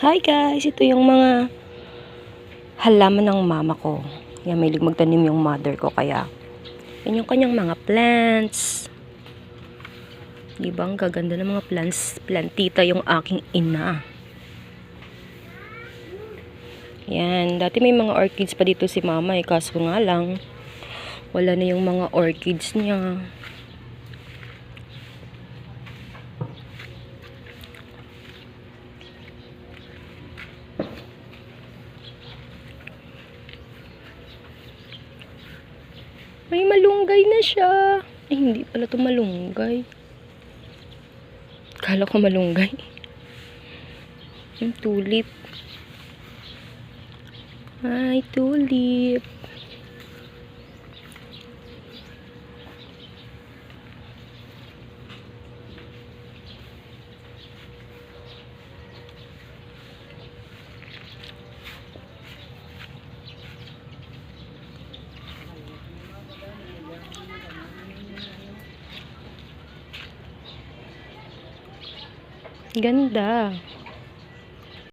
Hi guys! Ito yung mga halaman ng mama ko. Yan, mahilig magtanim yung mother ko. Kaya, yan yung kanyang mga plants. Diba? Ang gaganda ng mga plants. Plantita yung aking ina. Yan. Dati may mga orchids pa dito si mama. Kaso nga lang, wala na yung mga orchids niya. May malunggay na siya. Ay, hindi pala ito malunggay. Kala ko malunggay. Yung tulip. Ay, tulip. Ganda.